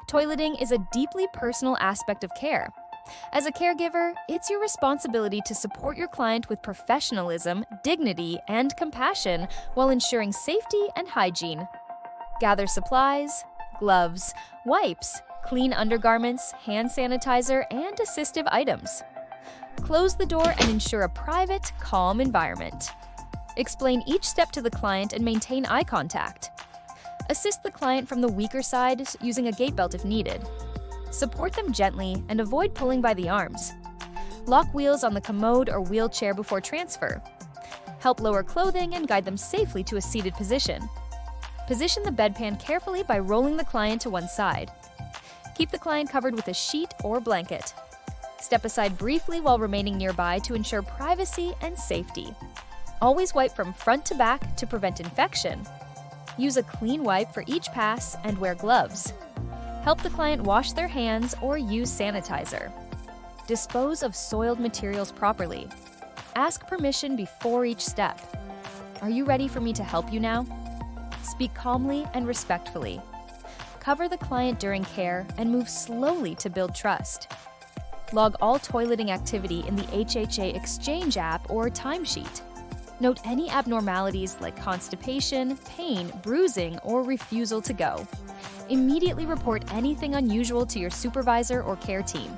Toileting is a deeply personal aspect of care. As a caregiver, it's your responsibility to support your client with professionalism, dignity, and compassion while ensuring safety and hygiene. Gather supplies, gloves, wipes, clean undergarments, hand sanitizer, and assistive items. Close the door and ensure a private, calm environment. Explain each step to the client and maintain eye contact. Assist the client from the weaker side using a gait belt if needed. Support them gently and avoid pulling by the arms. Lock wheels on the commode or wheelchair before transfer. Help lower clothing and guide them safely to a seated position. Position the bedpan carefully by rolling the client to one side. Keep the client covered with a sheet or blanket. Step aside briefly while remaining nearby to ensure privacy and safety. Always wipe from front to back to prevent infection. Use a clean wipe for each pass and wear gloves. Help the client wash their hands or use sanitizer. Dispose of soiled materials properly. Ask permission before each step. Are you ready for me to help you now? Speak calmly and respectfully. Cover the client during care and move slowly to build trust. Log all toileting activity in the HHA Exchange app or timesheet. Note any abnormalities like constipation, pain, bruising, or refusal to go. Immediately report anything unusual to your supervisor or care team.